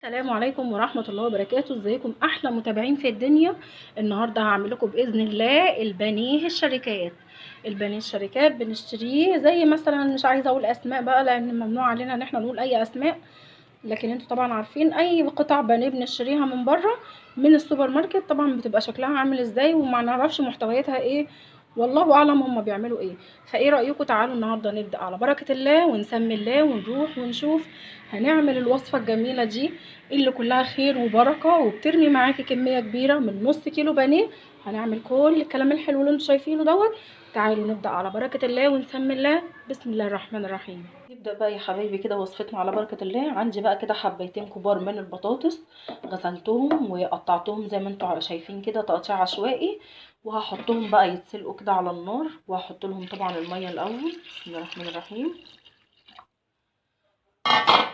السلام عليكم ورحمة الله وبركاته. ازيكم احلى متابعين في الدنيا؟ النهارده هعمل لكم باذن الله البانيه الشركات. البانيه الشركات بنشتريه زي مثلا، مش عايزه اقول اسماء بقى لان ممنوع علينا ان احنا نقول اي اسماء، لكن انتوا طبعا عارفين اي قطع بانيه بنشتريها من بره من السوبر ماركت طبعا بتبقى شكلها عامل ازاي وما نعرفش محتوياتها ايه، والله اعلم هما بيعملوا ايه. فايه رايكم تعالوا النهارده نبدا على بركه الله ونسمي الله ونروح ونشوف هنعمل الوصفه الجميله دي اللي كلها خير وبركه وبترمي معاكي كميه كبيره من نص كيلو بانيه. هنعمل كل الكلام الحلو اللي انتوا شايفينه دوت. تعالوا نبدا على بركه الله ونسمي الله. بسم الله الرحمن الرحيم. نبدا بقى يا حبايبي كده وصفتنا على بركه الله. عندي بقى كده حبيتين كبار من البطاطس، غسلتهم وقطعتهم زي ما انتوا شايفين كده تقطيع عشوائي، وهحطهم بقى يتسلقوا كده على النار، وهحط لهم طبعا الميه الاول. بسم الله الرحمن الرحيم.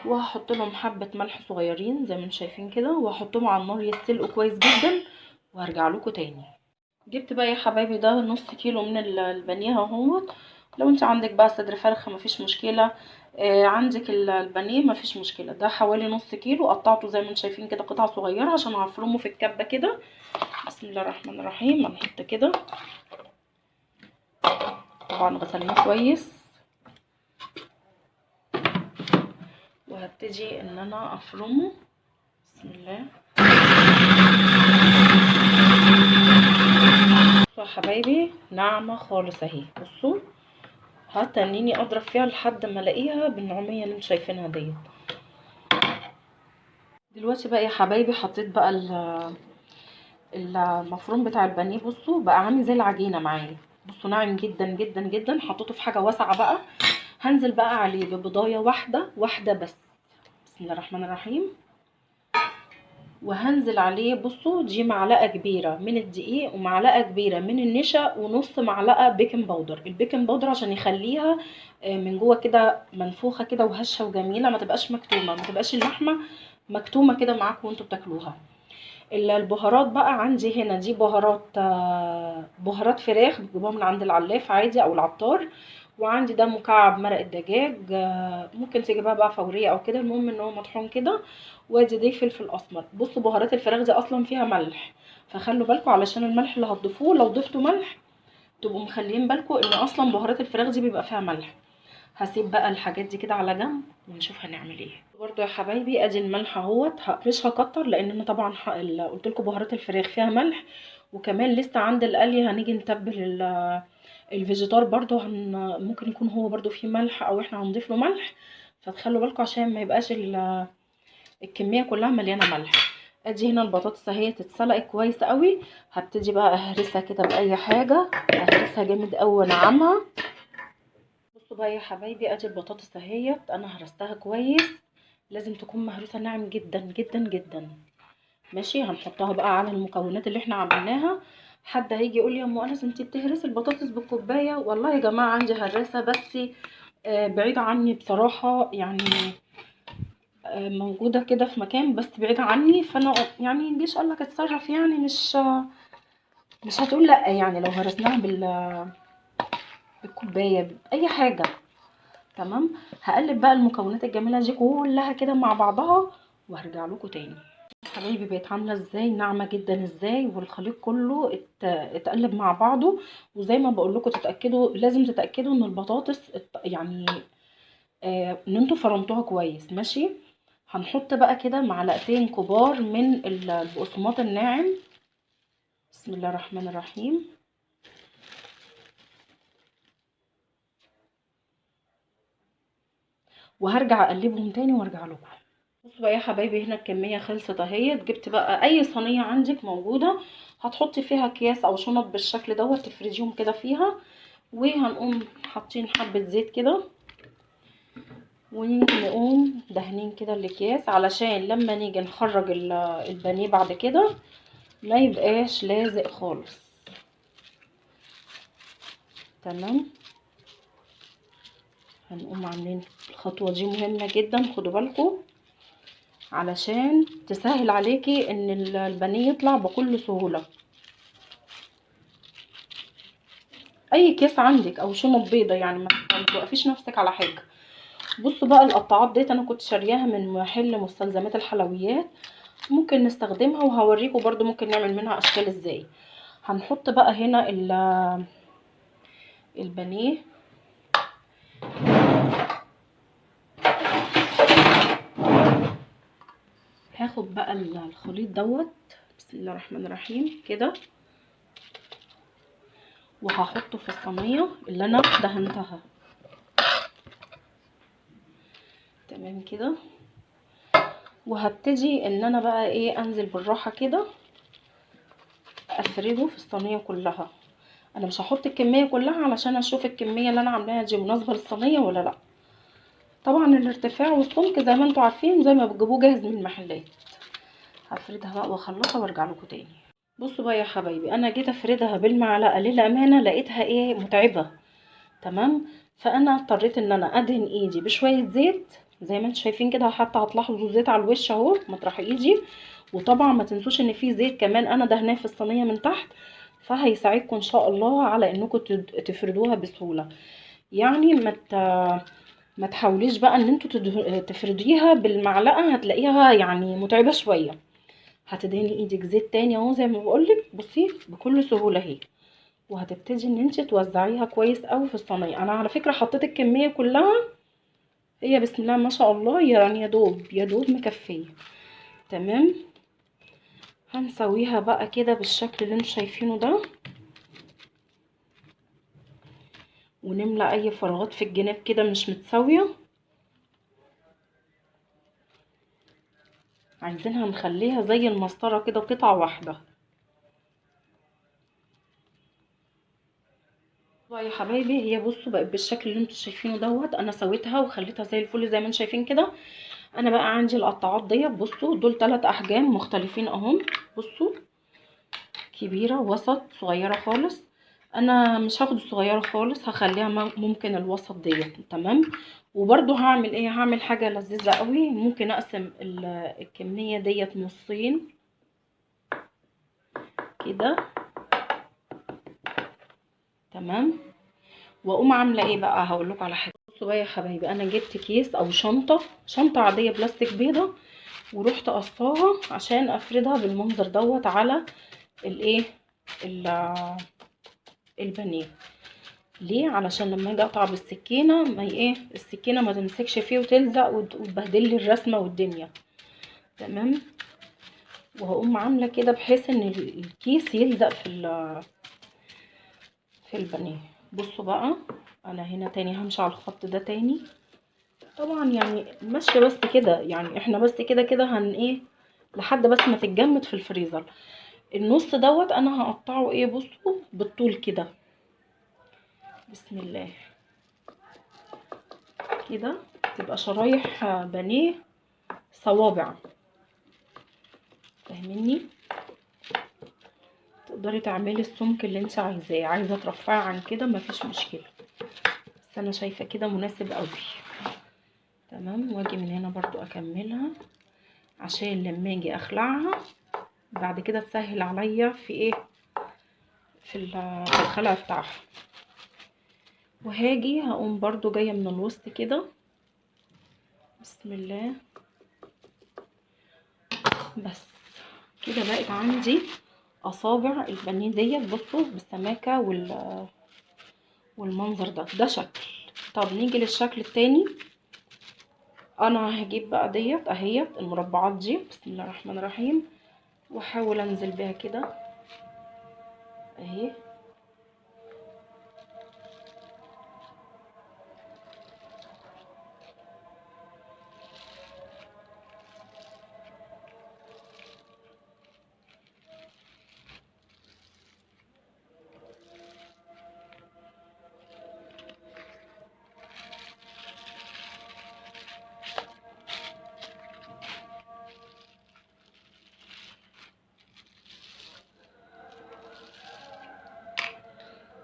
وهحط لهم حبه ملح صغيرين زي ما انتم شايفين كده، وهحطهم على النار يتسلقوا كويس جدا، وهرجع لكم تاني. جبت بقى يا حبايبي ده نص كيلو من البانيه اهوت. لو انت عندك بقى صدر فرخه مفيش مشكله، عندك البانيه مفيش مشكله. ده حوالي نص كيلو، قطعته زي ما انتم شايفين كده قطع صغيره عشان هفرمه في الكبه كده. بسم الله الرحمن الرحيم. هنحط كده، طبعا غسلناه كويس، وهبتدي ان انا افرمه. بسم الله. بصوا يا حبايبي ناعمه خالص اهي، بصوا هتنيني اضرب فيها لحد ما الاقيها بالنعوميه اللي انتم شايفينها ديت. دلوقتي بقى يا حبايبي حطيت بقى المفروم بتاع البانيه، بصوا بقى عامل زي العجينه معايا، بصوا ناعم جدا جدا جدا. حطيته في حاجه واسعه بقى. هنزل بقى عليه ببضايه واحده واحده بس. بسم الله الرحمن الرحيم. وهنزل عليه، بصوا دي معلقه كبيره من الدقيق ومعلقه كبيره من النشا ونص معلقه بيكنج باودر. البيكنج باودر عشان يخليها من جوه كده منفوخه كده وهشه وجميله، ما تبقاش مكتومه، ما تبقاش اللحمه مكتومه كده معاكم وانتوا بتاكلوها. البهارات بقى عندي هنا دي بهارات فراخ بتجيبوها من عند العلاف عادي او العطار. وعندي ده مكعب مرق الدجاج، ممكن تجيبها بقى فوريه او كده، المهم ان هو مطحون كده. وادي دي فلفل اسمر. بصوا بهارات الفراخ دي اصلا فيها ملح، فخلوا بالكم علشان الملح اللي هتضيفوه لو ضفتوا ملح تبقوا مخليين بالكم ان اصلا بهارات الفراخ دي بيبقى فيها ملح. هسيب بقى الحاجات دي كده على جنب ونشوف هنعمل ايه. برضو يا حبايبي ادي الملح اهوت، مش هكتر لان انا طبعا قلت لكم بهارات الفراخ فيها ملح. وكمان لسه عند القلي هنيجي نتبل الفيجيتار برضو ممكن يكون هو برضو فيه ملح او احنا هنضيف له ملح، فتخلوا بالكم عشان ما يبقاش الكميه كلها مليانه ملح. ادي هنا البطاطس اهي اتسلقت كويس قوي. هبتدي بقى اهرسها كده باي حاجه، اهرسها جامد قوي وانعمها. بصوا بقى يا حبايبي ادي البطاطس اهيت انا هرستها كويس، لازم تكون مهروسه ناعم جدا جدا جدا. ماشي، هنحطها بقى على المكونات اللي احنا عملناها. حد هيجي يقول لي يا ام انس انت بتهرسي البطاطس بالكوبايه؟ والله يا جماعه عندي هراسه بس بعيده عني بصراحه يعني، موجوده كده في مكان بس بعيده عني، فانا يعني مجيش قال لك اتصرف يعني، مش هتقول لا يعني لو هرسناها بالكوبايه اي حاجه. تمام. هقلب بقى المكونات الجميله دي كلها كده مع بعضها وهرجع لكم تاني. حبايبي بقت عامله ازاي، ناعمه جدا ازاي، والخليط كله اتقلب مع بعضه. وزي ما بقول لكم تتاكدوا، لازم تتاكدوا ان البطاطس يعني ان انتوا فرمتوها كويس. ماشي. هنحط بقى كده معلقتين كبار من البقسماط الناعم. بسم الله الرحمن الرحيم. وهرجع اقلبهم تاني وارجع لكم. بصوا بقى يا حبايبي هنا الكميه خلصت اهيت. جبت بقى اي صينيه عندك موجوده هتحطي فيها اكياس او شنط بالشكل دوت، تفرديهم كده فيها، وهنقوم حاطين حبه زيت كده، ونقوم دهنين كده الاكياس علشان لما نيجي نخرج البانيه بعد كده ما يبقاش لازق خالص. تمام. هنقوم عاملين الخطوه دي مهمه جدا، خدوا بالكم علشان تسهل عليكي ان البانيه يطلع بكل سهوله. اي كيس عندك او شنط بيضه يعني ما توقفيش نفسك على حاجه. بصوا بقى القطاعات ديت انا كنت شارياها من محل مستلزمات الحلويات، ممكن نستخدمها وهوريكم برضو ممكن نعمل منها اشكال ازاي. هنحط بقى هنا البانيه. هاخد بقى الخليط دوت، بسم الله الرحمن الرحيم كده، وهحطه في الصينيه اللي انا دهنتها. تمام كده. وهبتدي ان انا بقى ايه انزل بالراحه كده افرده في الصينيه كلها. انا مش هحط الكميه كلها علشان اشوف الكميه اللي انا عاملاها دي مناسبه للصينيه ولا لا. طبعا الارتفاع والسمك زي ما انتوا عارفين زي ما بتجيبوه جاهز من المحلات. هفردها بقى واخلصها وارجع لكم تاني. بصوا بقى يا حبايبي، انا جيت افردها بالمعلقه للامانه لقيتها ايه متعبه. تمام. فانا اضطريت ان انا ادهن ايدي بشويه زيت زي ما انتوا شايفين كده، حتى هتلاحظوا زيت على الوش اهو مطرح ايدي. وطبعا ما تنسوش ان في زيت كمان انا دهناه في الصينيه من تحت، فهيساعدكم ان شاء الله على انكم تفردوها بسهوله. يعني ما تحاوليش بقى ان انتوا تفرديها بالمعلقه، هتلاقيها يعني متعبه شويه. هتدهني ايدك زيت تاني اهو زي ما بقولك، بصي بكل سهوله اهي. وهتبتدي ان انت توزعيها كويس قوي في الصينيه. انا على فكره حطيت الكميه كلها، هي بسم الله ما شاء الله يعني يا دوب مكفيه. تمام. هنسويها بقى كده بالشكل اللي انتوا شايفينه ده، ونملى اي فراغات في الجناب كده مش متساويه. عايزينها نخليها زي المسطره كده قطعه واحده. بقى يا حبايبي هي بصوا بقت بالشكل اللي انتوا شايفينه دوت. انا سويتها وخليتها زي الفل زي ما انتوا شايفين كده. انا بقى عندي القطاعات ديت، بصوا دول 3 احجام مختلفين اهم. بصوا كبيره وسط صغيره خالص. انا مش هاخد الصغيره خالص، هخليها ممكن الوسط ديت. تمام. وبرده هعمل ايه، هعمل حاجه لذيذه قوي. ممكن اقسم الكميه ديت نصين كده. تمام. واقوم عامله ايه بقى، هقول لكم على حاجه. بصوا بقى يا حبايبي، انا جبت كيس او شنطه عاديه بلاستيك بيضه، ورحت قصاها عشان افردها بالمنظر دوت على الايه البانيه. ليه؟ علشان لما اجي اقطع بالسكينه ما ايه السكينه ما تمسكش فيه وتلزق وتبهدل لي الرسمه والدنيا. تمام. وهقوم عامله كده بحيث ان الكيس يلزق في البانيه. بصوا بقى انا هنا تاني همشي على الخط ده تاني. طبعا يعني ماشيه بس كده، يعني احنا بس كده كده ايه لحد بس ما تتجمد في الفريزر. النص دوت انا هقطعه ايه، بصوا بالطول كده. بسم الله كده تبقى شرايح بانيه صوابع. فاهميني؟ تقدري تعملي السمك اللي انت عايزاه. عايزه ترفعي عن كده مفيش مشكله، بس انا شايفه كده مناسب قوي. تمام. واجي من هنا برضو اكملها عشان لما اجي اخلعها بعد كده تسهل عليا في ايه في الخلع بتاعها. وهاجي هقوم برضو جايه من الوسط كده. بسم الله. بس كده بقت عندي اصابع البانيه ديت، بصوا بالسماكه والمنظر ده شكل. طب نيجي للشكل التاني. انا هجيب بقى ديت اهيت المربعات دي، بسم الله الرحمن الرحيم، واحاول انزل بيها كده اهي.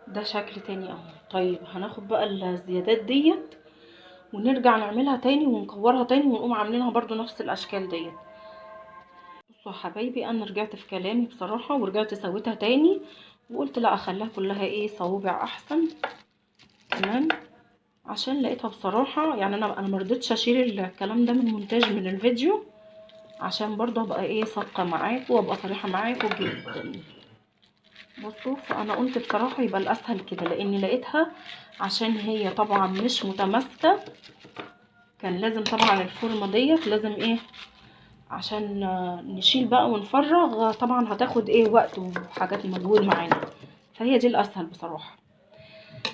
ده شكل تاني اهو. طيب هناخد بقى الزيادات ديت ونرجع نعملها تاني ونكورها تاني ونقوم عاملينها برضو نفس الاشكال ديت. بصوا يا حبايبي انا رجعت في كلامي بصراحه ورجعت سويتها تاني، وقلت لا اخليها كلها ايه صوابع احسن. تمام. عشان لقيتها بصراحة، يعني انا مرضتش اشيل الكلام ده من مونتاج من الفيديو، عشان برضه ابقى ايه صادقة معاكم وابقى صريحة معاكم جدا. بصوا، فانا قلت بصراحة يبقى الاسهل كده، لاني لقيتها عشان هي طبعا مش متماسكة، كان لازم طبعا الفورمة ديت لازم ايه عشان نشيل بقى ونفرغ، طبعا هتاخد ايه وقت وحاجات مجهود معانا، فهي دي الاسهل بصراحة.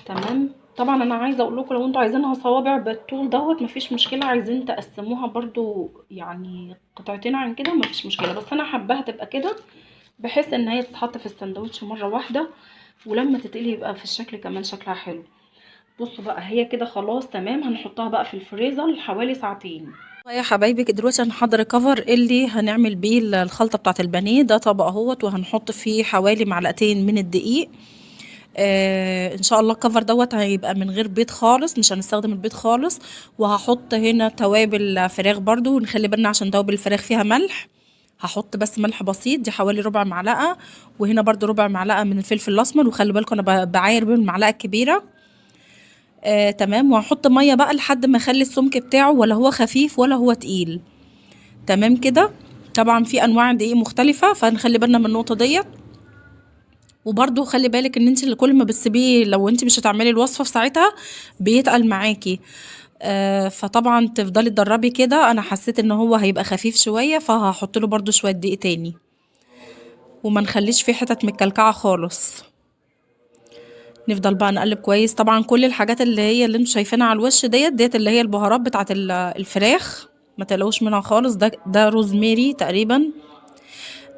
تمام. طبعا انا عايزه اقول لكم لو انتوا عايزينها صوابع بالطول دوت مفيش مشكله، عايزين تقسموها برضو يعني قطعتين عن كده مفيش مشكله، بس انا حباها تبقى كده بحيث ان هي تتحط في الساندوتش مره واحده، ولما تتقلي يبقى في الشكل كمان شكلها حلو. بصوا بقى هي كده خلاص تمام، هنحطها بقى في الفريزر حوالي ساعتين. يا حبايبي دلوقتي هنحضر الكفر اللي هنعمل بيه الخلطه بتاعه البانيه ده. طبق اهوت، وهنحط فيه حوالي معلقتين من الدقيق. ان شاء الله الكفر دوت هيبقى من غير بيض خالص، مش هنستخدم البيض خالص. وهحط هنا توابل فراخ برضو، ونخلي بالنا عشان توابل الفراخ فيها ملح. هحط بس ملح بسيط، دي حوالي ربع معلقه، وهنا برضو ربع معلقه من الفلفل الاسمر، وخلي بالكم انا بعاير بالمعلقه الكبيره. تمام. وهحط ميه بقى لحد ما اخلي السمك بتاعه ولا هو خفيف ولا هو تقيل. تمام كده. طبعا في انواع دقيق مختلفه، فنخلي بالنا من النقطه ديت. وبرضو خلي بالك ان انت كل ما بتسيبيه، لو انت مش هتعملي الوصفه في ساعتها بيتقل معاكي. فطبعا تفضلي تدربي كده. انا حسيت ان هو هيبقى خفيف شويه، فهحط له برضو شويه دقيق تاني، وما نخليش فيه حتت متكلكعه خالص. نفضل بقى نقلب كويس. طبعا كل الحاجات اللي انتوا شايفينها على الوش ديت اللي هي البهارات بتاعه الفراخ، ما تقلقوش منها خالص. ده روزميري تقريبا.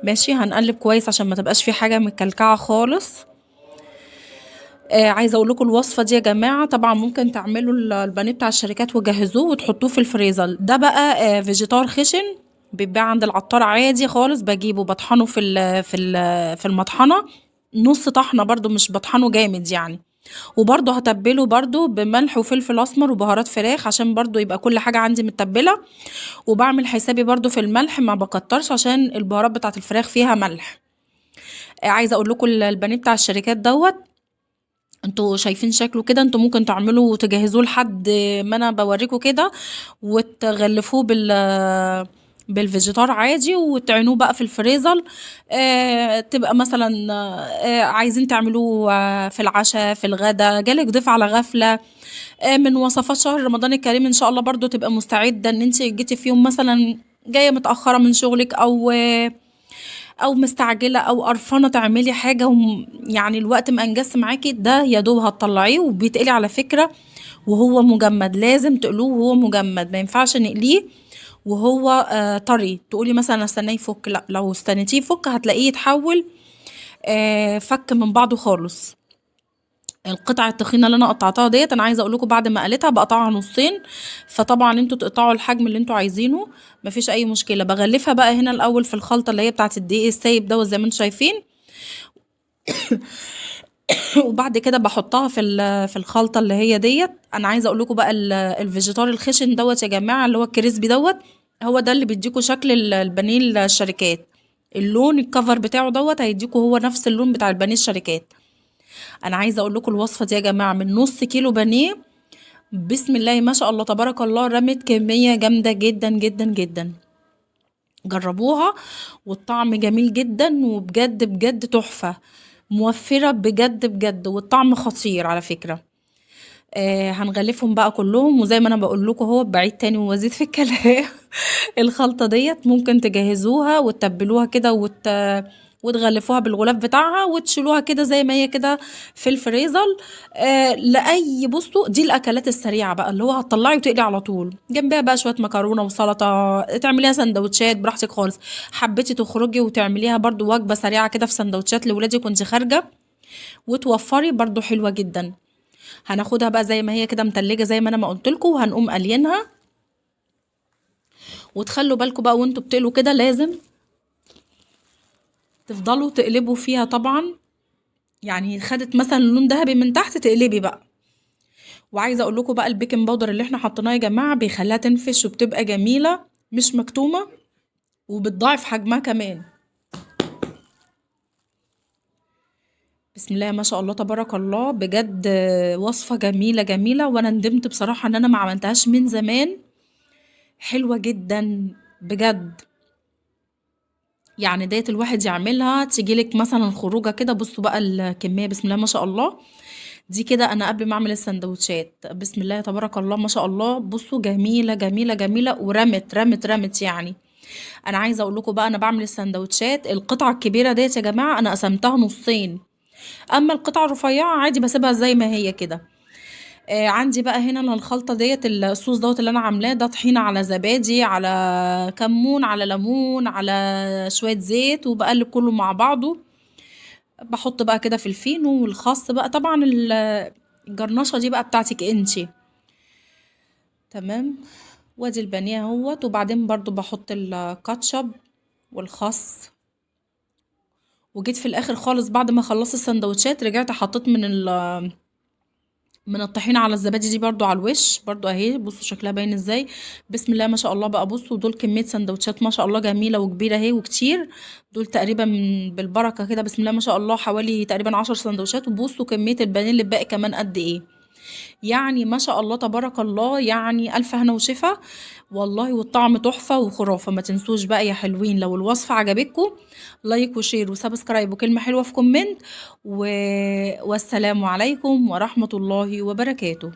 ماشي. هنقلب كويس عشان ما تبقاش في حاجه متكلكعه خالص. عايزه اقول لكم الوصفه دي يا جماعه، طبعا ممكن تعملوا البانيه بتاع الشركات وجهزوه وتحطوه في الفريزر. ده بقى فيجيتار خشن، بيتباع عند العطار عادي خالص. بجيبه بطحنه في المطحنه، نص طحنه برضو، مش بطحنه جامد يعني. وبرضو هتبله برضو بملح وفلفل اسمر وبهارات فراخ، عشان برضو يبقى كل حاجه عندي متبله. وبعمل حسابي برضو في الملح، ما بكترش عشان البهارات بتاعت الفراخ فيها ملح. عايزه اقول لكم البانيه بتاع الشركات دوت، انتوا شايفين شكله كده، انتوا ممكن تعملوا وتجهزوه لحد ما انا بوريكم كده، وتغلفوه بالفيجيتار عادي، وتعينوه بقى في الفريزر. تبقى مثلا عايزين تعملوه في العشاء في الغدا، جالك ضيف على غفلة. من وصفات شهر رمضان الكريم ان شاء الله برضو تبقى مستعدة ان انت جيتي في يوم مثلا جاية متأخرة من شغلك، او مستعجله او قرفانه تعملي حاجه يعني الوقت مأنجز معاكي، ده يا دوب هتطلعيه وبيتقلي على فكره وهو مجمد. لازم تقلوه وهو مجمد، ما ينفعش نقليه وهو طري تقولي مثلا استناه يفك. لا، لو استنيتيه يفك هتلاقيه يتحول فك من بعضه خالص. القطعة التخينة اللي انا قطعتها ديت، انا عايزة اقول لكم بعد ما قلتها بقطعها نصين. فطبعا انتوا تقطعوا الحجم اللي انتوا عايزينه، مفيش اي مشكلة. بغلفها بقى هنا الاول في الخلطة اللي هي بتاعت الدقيق السايب دوت زي ما انتوا شايفين. وبعد كده بحطها في الخلطة اللي هي ديت. انا عايزة اقول لكم بقى الفيجيتار الخشن دوت يا جماعة، اللي هو الكريسبي دوت، هو ده اللي بيديكوا شكل البانيه الشركات. اللون الكفر بتاعه دوت هيديكوا هو نفس اللون بتاع البانيه الشركات. انا عايزه اقول لكم الوصفه دي يا جماعه من نص كيلو بانيه، بسم الله ما شاء الله تبارك الله، رمت كميه جامده جدا جدا جدا. جربوها، والطعم جميل جدا، وبجد بجد تحفه، موفره بجد بجد، والطعم خطير على فكره. هنغلفهم بقى كلهم، وزي ما انا بقول لكم هو بعيد تاني وازيد في الكلام. الخلطه ديت ممكن تجهزوها وتتبلوها كده وتغلفوها بالغلاف بتاعها وتشيلوها كده زي ما هي كده في الفريزر. لاي بصوا دي الاكلات السريعه بقى، اللي هو هتطلعي وتقلي على طول جنبها بقى شويه مكرونه وسلطه، تعمليها سندوتشات براحتك خالص. حبيتي تخرجي وتعمليها برضو وجبه سريعه كده في سندوتشات لولادك وانت خارجه وتوفري، برضو حلوه جدا. هناخدها بقى زي ما هي كده متلجة زي ما انا ما قلت لكم، وهنقوم قلينها. وتخلوا بالكم بقى وانتوا بتقلوا كده لازم تفضلوا تقلبوا فيها طبعا، يعني خدت مثلا لون ذهبي من تحت تقلبي بقى. وعايزه اقول لكم بقى البيكنج باودر اللي احنا حطيناه يا جماعه بيخليها تنفش وبتبقى جميله مش مكتومه، وبتضاعف حجمها كمان. بسم الله ما شاء الله تبارك الله، بجد وصفة جميلة جميلة، وانا ندمت بصراحة ان انا ما عملتهاش من زمان. حلوة جدا بجد. يعني ديت الواحد يعملها تجيلك مثلا خروجه كده. بصوا بقى الكمية بسم الله ما شاء الله. دي كده انا قبل ما اعمل السندوتشات بسم الله تبارك الله ما شاء الله. بصوا جميلة جميلة جميلة، ورمت رمت رمت يعني. انا عايزة اقول لكم بقى، انا بعمل السندوتشات القطعة الكبيرة ديت يا جماعة انا قسمتها نصين، اما القطعة الرفيعة عادي بسيبها زي ما هي كده. عندي بقى هنا أنا الخلطة ديت الصوص دوت اللي انا عاملاه ده، طحينة على زبادي على كمون على ليمون على شوية زيت، وبقلب كله مع بعضه. بحط بقى كده في الفينو والخس بقى طبعا الجرنشة دي بقى بتاعتك انتي. تمام. وادي البانيه اهوت، وبعدين برضو بحط الكاتشب والخس. وجيت في الاخر خالص بعد ما خلصت السندوتشات رجعت حطيت من الطحينة على الزبادي دي برضو على الوش برضو اهي. بصوا شكلها باين ازاي. بسم الله ما شاء الله بقى. بصوا دول كمية سندوتشات ما شاء الله جميلة وكبيرة اهي وكتير. دول تقريبا بالبركة كده بسم الله ما شاء الله حوالي تقريبا 10 سندوتشات. وبصوا كمية البانيه اللي باقي كمان قد ايه. يعني ما شاء الله تبارك الله، يعني ألف هنا وشفا والله. والطعم تحفة وخرافة. ما تنسوش بقى يا حلوين لو الوصفة عجبتكم لايك وشير وسبسكرايب وكلمة حلوة في كومنت والسلام عليكم ورحمة الله وبركاته.